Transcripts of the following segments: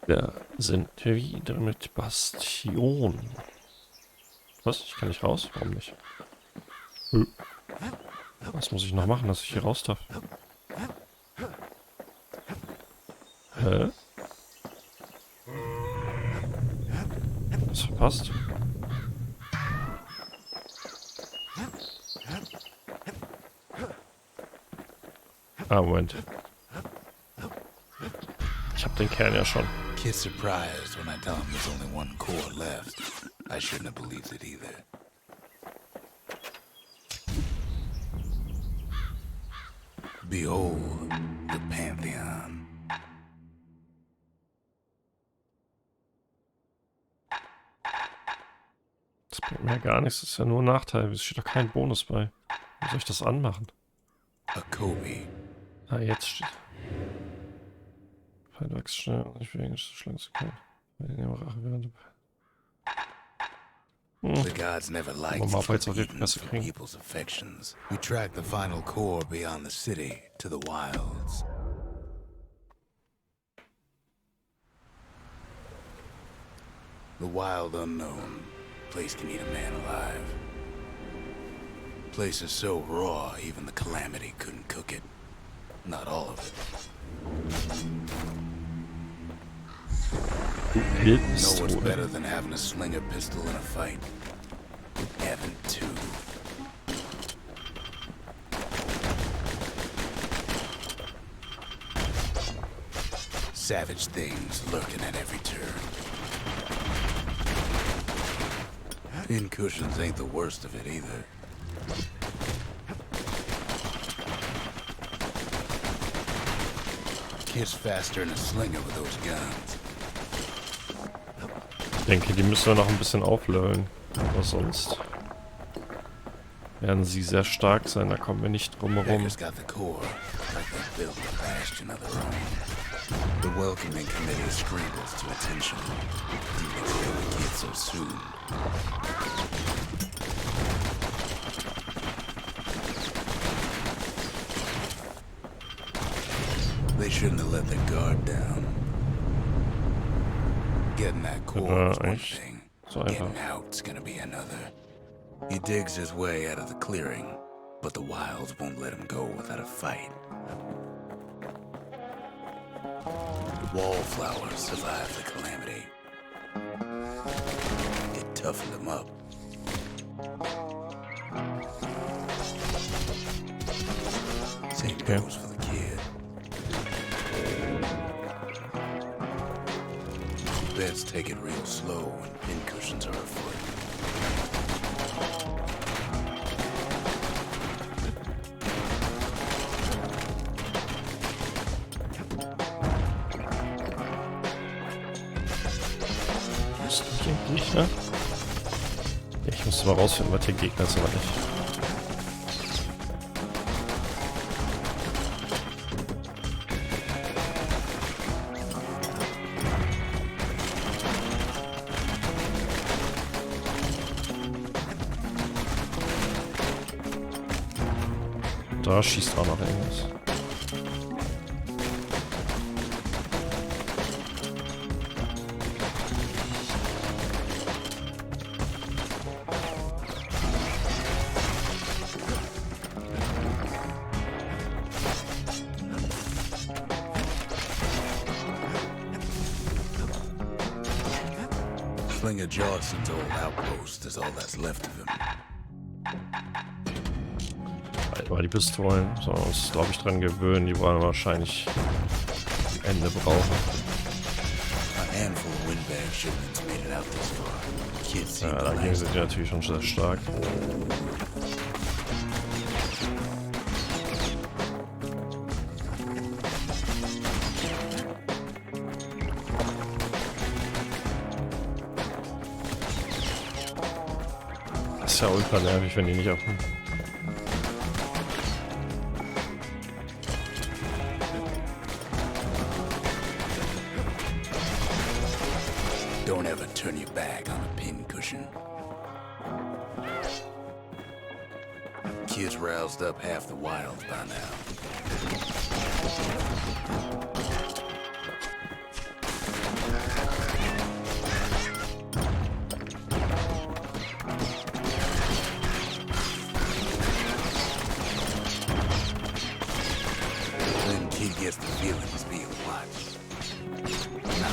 Da sind wir wieder mit Bastion. Was? Ich kann nicht raus? Warum nicht? Was muss ich noch machen, dass ich hier raus darf? Hä? Was verpasst? Ah, Moment. Ich hab den Kern ja schon. Kid's surprised when I tell him there's only one core left. I shouldn't have believed it either. Behold, the Pantheon. Das bringt mir ja gar nichts. Das ist ja nur ein Nachteil. Es steht doch kein Bonus bei. Wie soll ich das anmachen? A Kobe. Ah, jetzt steht. Feind wächst schnell und nicht wegen Schlangen zu können. The gods never liked Mal jetzt auf die eating Fresse for kriegen. people's affections. We track the final core beyond the city to the wilds. The wild unknown. Place can eat a man alive. Place is so raw, even the calamity couldn't cook it. Not all of it. Know what's better than having to sling a pistol in a fight? Having two. Savage things lurking at every turn. Pin cushions ain't the worst of it either. Kid's faster than a slinger with those guns. Ich denke, die müssen wir noch ein bisschen aufleveln. Aber sonst werden sie sehr stark sein. Da kommen wir nicht drum herum. Pecker's got the core, like they built a bastion of their own. The welcoming committee screams to attention. Didn't expect the kid so soon. They shouldn't have let their guard down. Getting that core was one thing. Getting out's gonna be another. He digs his way out of the clearing, but the wilds won't let him go without a fight. The wallflowers survived the calamity. It toughened them up. Same goes for the kid. Best take it real slow when pincushions are afoot. Gegner? Ich muss mal rausfinden, was hier Gegner sind, aber nicht. Da schießt auch noch irgendwas. Slinger Johnson's old outpost is all that's left of him. Aber die Pistolen sollen uns, glaube ich, dran gewöhnen. Die wollen wahrscheinlich am Ende brauchen. Ja, dagegen sind die natürlich schon sehr stark. Das ist ja ultra nervig, wenn die nicht auf dem... Don't ever turn your back on a pincushion. Kid's roused up half the wilds by now.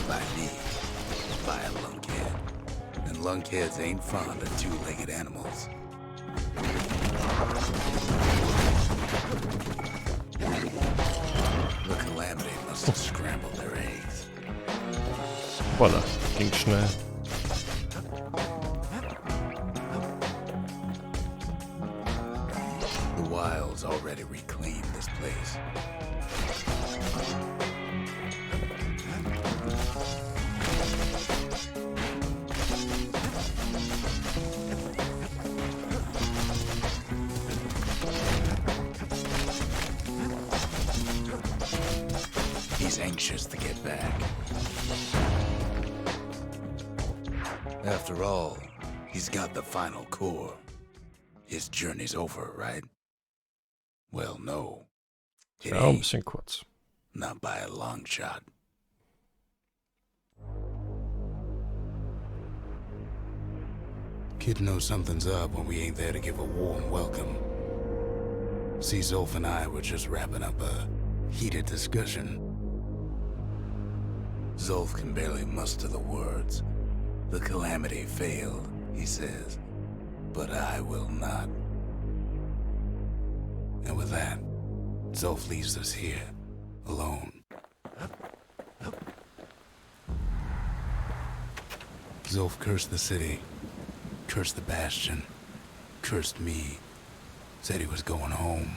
by me, by a lunkhead. And lunkheads ain't fond of two-legged animals. The Calamity must have scrambled their eggs. Voila, ging schnell. The Wilds already reclaimed this place. He's anxious to get back. After all, he's got the final core. His journey's over, right? Well, no. It Ja, ein ain't. bisschen kurz. Not by a long shot. Kid knows something's up when we ain't there to give a warm welcome. See, Zolf and I were just wrapping up a heated discussion. Zolf can barely muster the words. The Calamity failed, he says, but I will not. And with that, Zolf leaves us here, alone. Zolf cursed the city, cursed the Bastion, cursed me, said he was going home.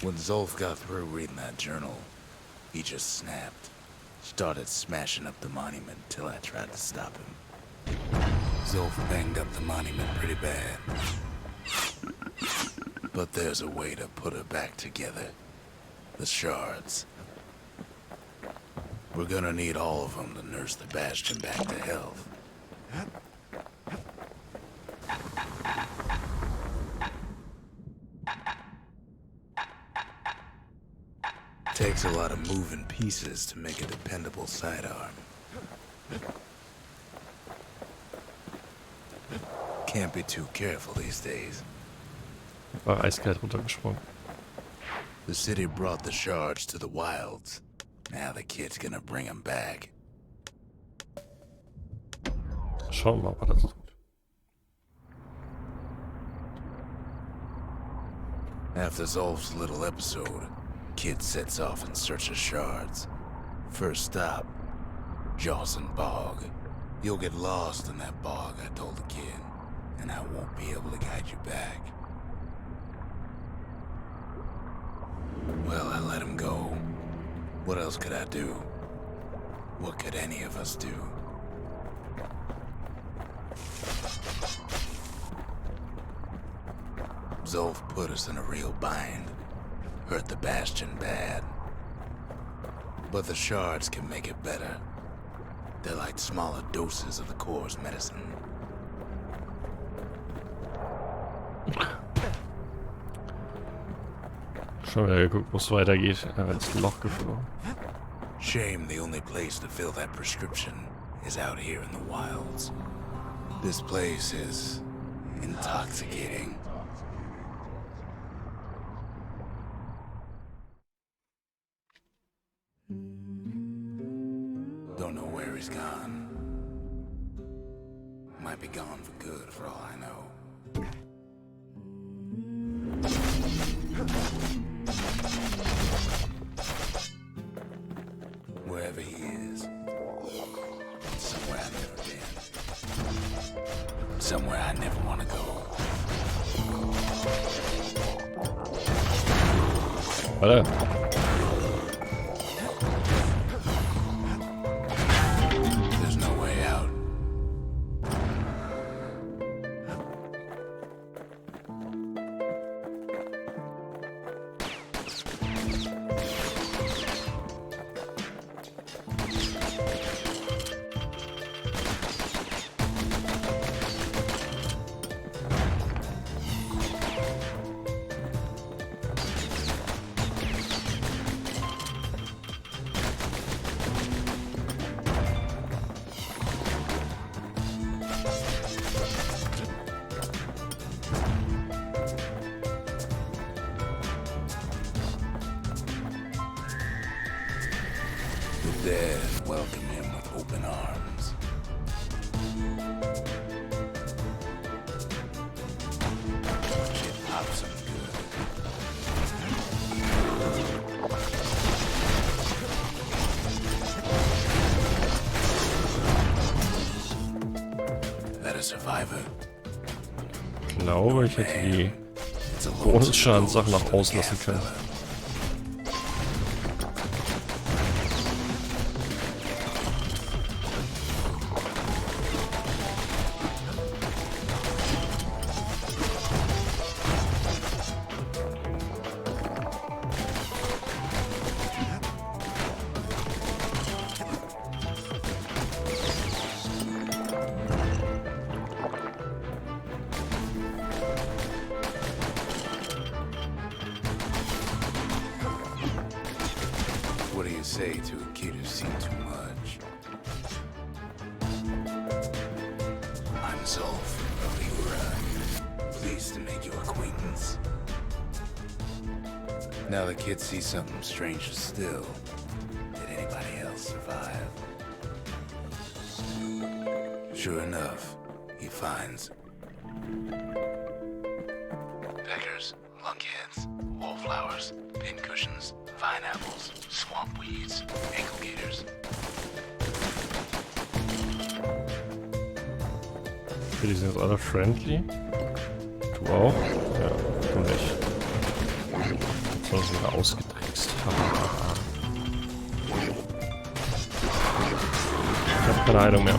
When Zolf got through reading that journal, he just snapped. Started smashing up the monument till I tried to stop him. Zolf banged up the monument pretty bad. But there's a way to put her back together. The shards. We're gonna need all of them to nurse the Bastion back to health. Takes a lot of moving pieces to make a dependable sidearm. Can't be too careful these days. War eiskalt runtergesprungen. The city brought the shards to the Wilds. Now the kid's gonna bring them back. Schauen wir mal, ob er das tut. After Zolf's little episode, Kid sets off in search of shards. First stop, Jawson Bog. You'll get lost in that bog, I told the kid, and I won't be able to guide you back. Well, I let him go. What else could I do? What could any of us do? Zolf put us in a real bind. Hurt the Bastion bad. But the shards can make it better. They're like smaller doses of the core's medicine. Schon wieder geguckt, wo es weitergeht. Ins Loch geflogen. Shame the only place to fill that prescription is out here in the wilds. This place is intoxicating. Don't know where he's gone. Might be gone for good for all I know. Wherever he is, it's somewhere I've never been. Somewhere I never want to go. Warte. There's no way out. there and welcome him with open arms. Shit pops him good. That a survivor? Ich glaube, ich hätte die Bonusschaden-Sachen nach außen lassen können. What do you say to a kid who's seen too much? I'm Zolf, pleased to make your acquaintance. Now the kid sees something stranger still. Did anybody else survive? Sure enough, he finds peckers, lunkheads, wallflowers, pincushions, vine apples, swamp weeds, ankle gators. Okay, die sind jetzt alle friendly. Du auch? Ja, du nicht. Jetzt haben sie wieder ausgetrickst. Ich hab keine Heilung mehr.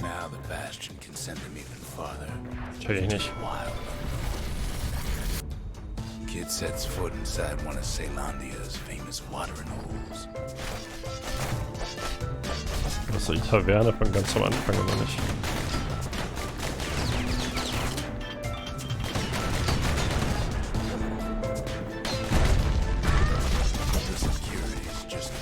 Now the Bastion can send them even farther. Check ich nicht. Wild. Kid sets foot inside one of Celandia's famous watering holes. Das ist die Taverne von ganz am Anfang immer nicht. The security's just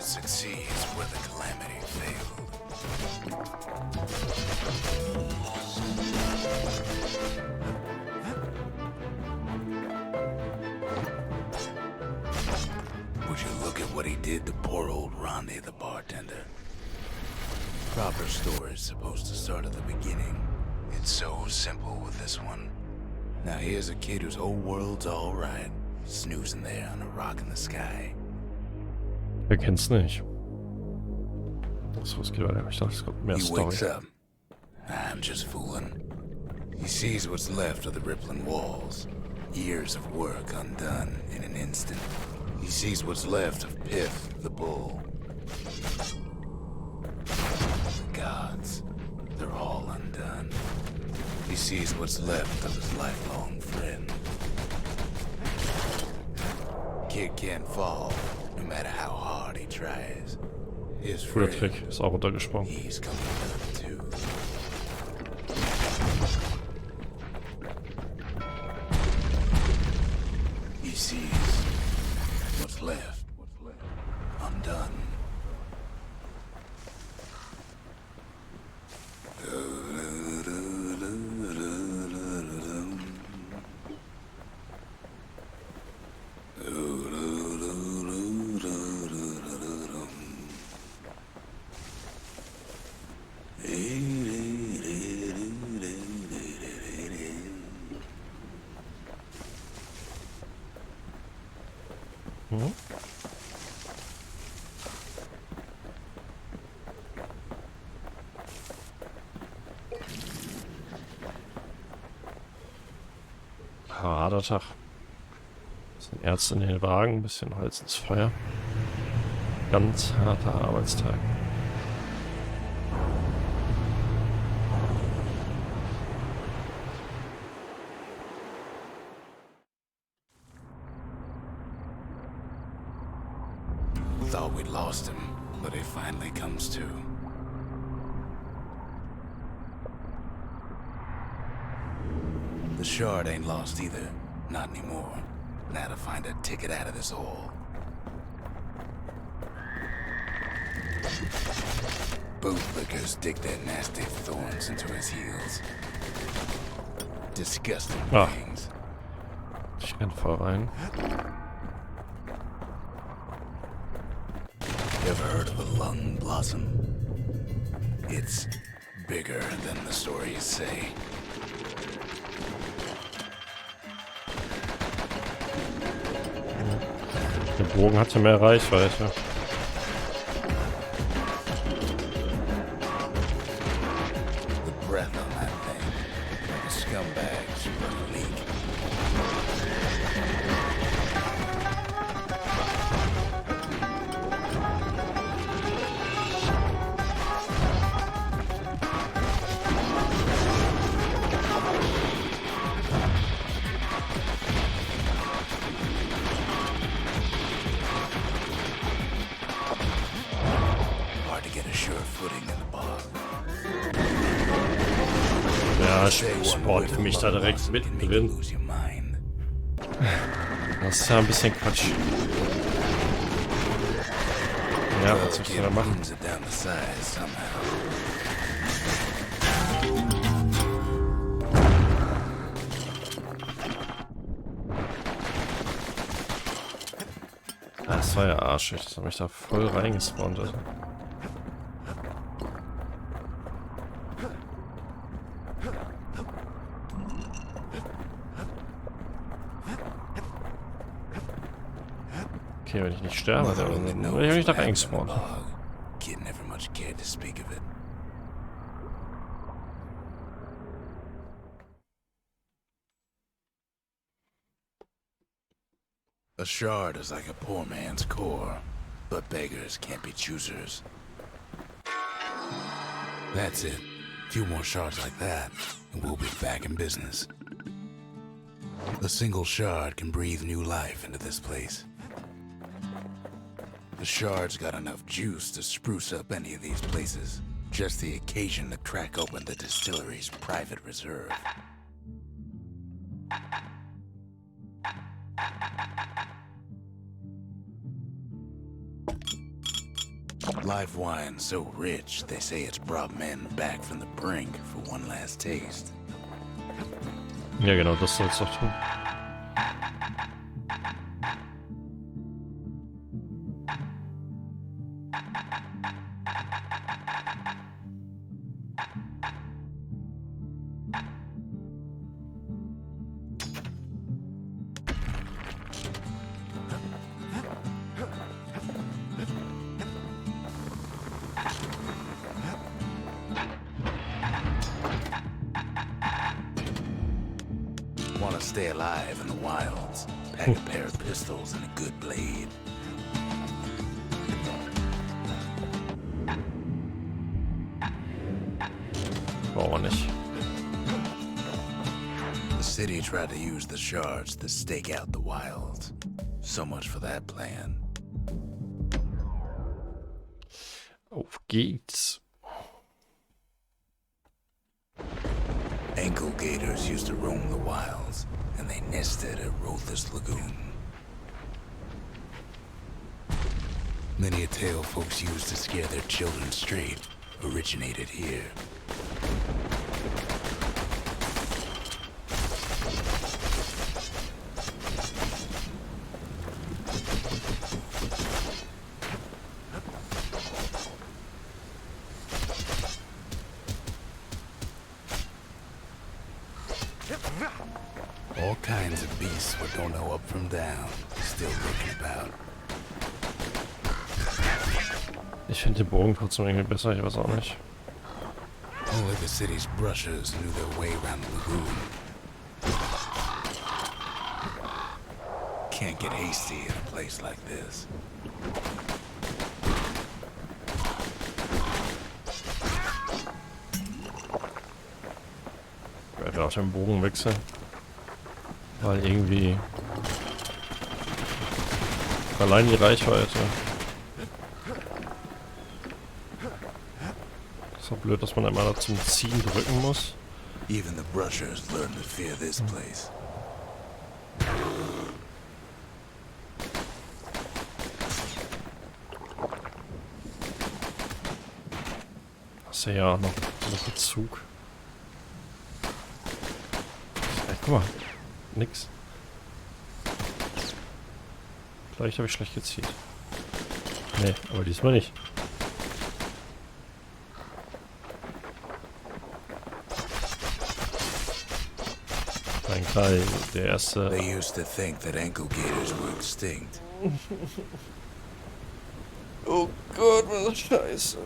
succeeds where the calamity failed. Would you look at what he did to poor old Ronde the bartender? Proper story is supposed to start at the beginning. It's so simple with this one. Now here's a kid whose whole world's alright, snoozing there on a rock in the sky. Wer kennt's nicht? So, es geht weiter. Ich dachte, es kommt mehr He Story. wakes up. I'm just fooling. He sees what's left of the rippling walls. Years of work undone in an instant. He sees what's left of Piff, the bull. The gods, they're all undone. He sees what's left of his lifelong friend. Kid can't fall, no matter how hard he tries. His Cooler friend, Trick, ist auch runtergesprungen. he's coming down too. He sees what's left undone. harter Tag. Bisschen Ärzte in den Wagen, ein bisschen Holz ins Feuer. Ganz harter Arbeitstag. Thought we'd lost him, but he finally comes to. The shard ain't lost either. Not anymore. Now to find a ticket out of this hole. Bootlickers dig their nasty thorns into his heels. Disgusting things. Ich renn voll rein. Ever heard of a lung blossom? It's bigger than the stories say. Der Bogen hatte mehr Reichweite. The breath on that thing, like a scumbag should run a leak. Ja, Sport für mich da direkt mittendrin. Das ist ja ein bisschen Quatsch. Ja, was soll ich da machen? Das war ja arschig, das hat mich da voll reingespawnt. Also. Okay, wenn ich nicht sterbe, dann werde ich nicht da reingespawnt. A shard is like a poor man's core, but beggars can't be choosers. That's it. A few more shards like that, and we'll be back in business. A single shard can breathe new life into this place. The shard's got enough juice to spruce up any of these places. Just the occasion to crack open the distillery's private reserve. Live wine so rich, they say it's brought men back from the brink for one last taste. Ja, genau, das soll's doch tun. Want to stay alive in the wilds, pack a pair of pistols and a good blade. Brauchen wir nicht. The city tried to use the shards to stake out the wilds. So much for that plan. Auf geht's. Ankle gators used to roam the wilds, and they nested at Rothes Lagoon. Many a tale folks used to scare their children straight originated here. All kinds of beasts what don't know up from down, still looking about. Ich finde den Bogen trotzdem irgendwie besser, ich weiß auch nicht. Only the city's brushers knew their way around the lagoon. Can't get hasty in a place like this. Ich werde auch den Bogen wechseln. Weil irgendwie... Allein die Reichweite. Ist doch blöd, dass man einmal da zum Ziehen drücken muss. Even the brushers learn to fear this place. Das ist ja auch noch ein Zug. Ey, guck mal. Nix. Vielleicht habe ich schlecht gezielt. Nee, aber diesmal nicht. Nein, klar, der erste... They used to think that ankle gators were extinct. Oh Gott, was scheiße.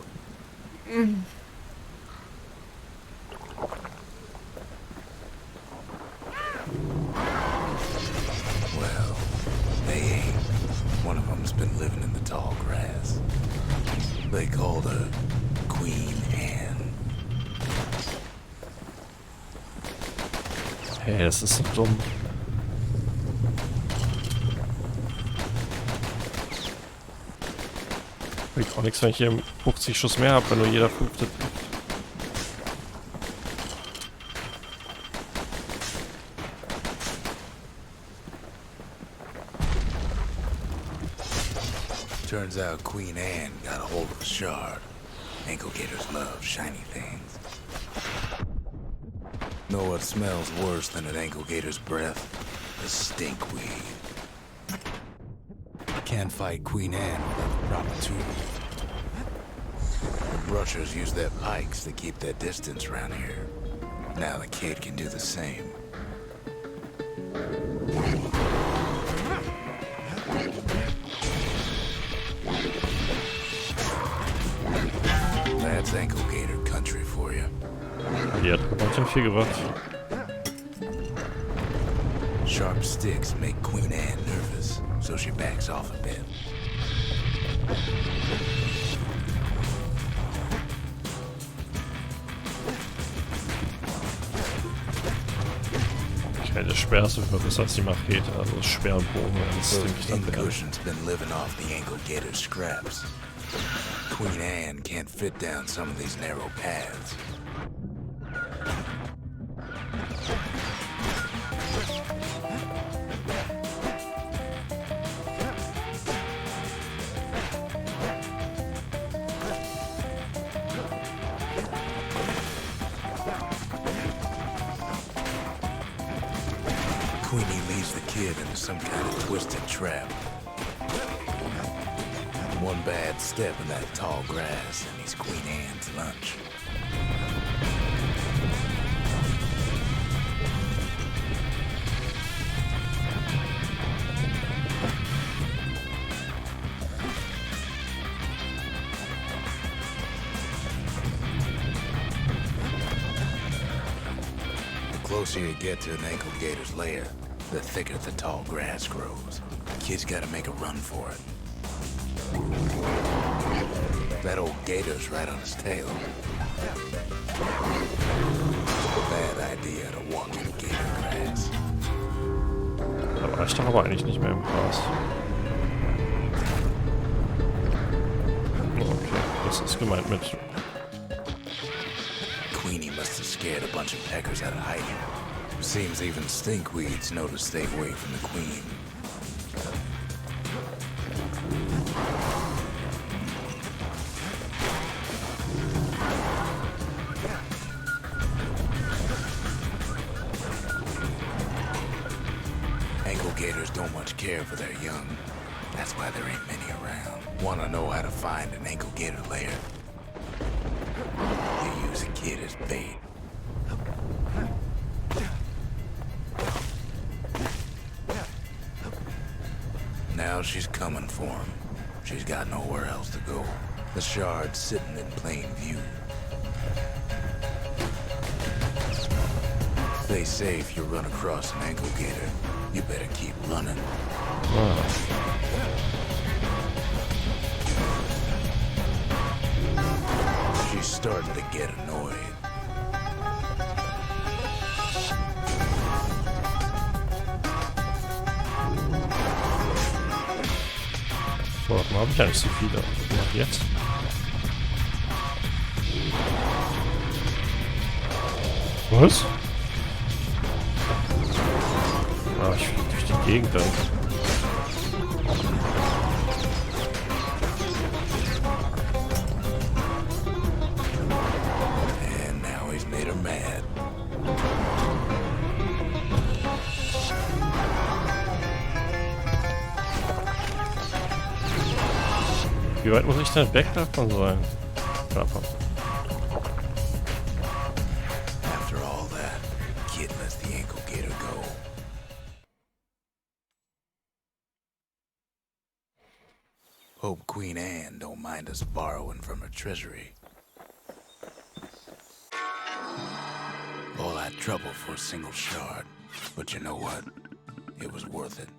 Well, they ain't. One of them's been living in the tall grass. They called her Queen Anne. Hey, das ist so dumm. Bringt auch nichts, wenn ich hier 50 Schuss mehr habe, wenn nur jeder 5. trifft. Turns out Queen Anne got a hold of a shard. Ankle gators love shiny things. Know what smells worse than an ankle gator's breath? The stinkweed. Can't fight Queen Anne without the proper tools. The brushers use their pikes to keep their distance around here. Now the kid can do the same. That's ankle gator country for you. Die hat ganz schön viel gebracht. Sharp sticks make Queen Anne nervous, so she backs off a bit. Okay, der Speer ist sogar besser als die Machete, also das Speer und Bogen, das ist ziemlich dann wert. Cushion's been living off the ankle gator scraps. Queen Anne can't fit down some of these narrow paths. Queenie leads the kid into some kind of twisted trap. One bad step in that tall grass and he's Queen Anne's lunch. The closer you get to an ankle gator's lair, the thicker the tall grass grows. The kid's gotta make a run for it. That old gator's right on his tail. Bad idea to walk in gator grass. Da war ich doch aber eigentlich nicht mehr im Gras. Okay, das ist gemeint mit... Queenie must have scared a bunch of Peckers out of hiding. Seems even stinkweeds know to stay away from the queen. Ankle gators don't much care for their young. That's why there ain't many around. Wanna know how to find an ankle gator lair? You use a kid as bait. Now she's coming for him. She's got nowhere else to go. The shard's sitting in plain view. They say if you run across an ankle gator, you better keep running. Ah. She's starting to get annoyed. So, dann habe ich ja nicht so viele. Was mache ich jetzt? Was? Ah, ich fliege durch die Gegend dann. And now he's made her mad. Wie weit muss ich denn weg davon sein? Davon. After all that, kid lets the ankle gator go. Hope Queen Anne don't mind us borrowing from her treasury. All that trouble for a single shard. But you know what? It was worth it.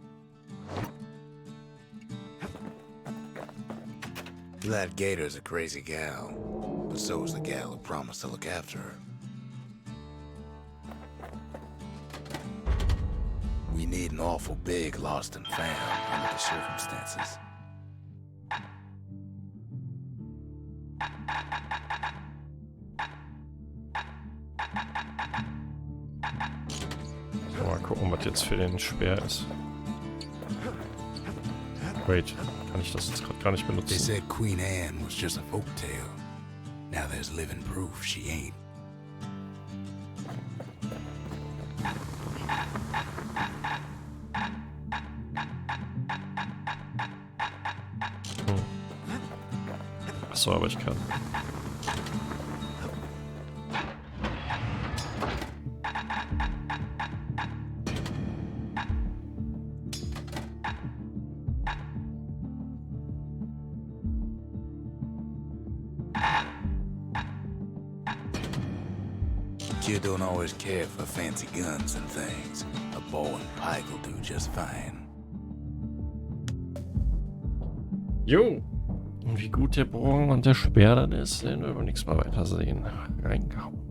That gator's a crazy gal, but so is the gal who promised to look after her. We need an awful big lost and found under the circumstances. So, mal gucken, was jetzt für den Speer ist. Wait, kann ich das jetzt gerade gar nicht They benutzen? said Queen Anne was just a folk tale. Now there's living proof she ain't. Achso, aber ich kann. Kid don't always care for fancy guns and things. A bow and pike will do just fine. Jo! Und wie gut der Bogen und der Speer dann ist, sehen wir beim nächsten Mal weiter sehen. Reingehauen.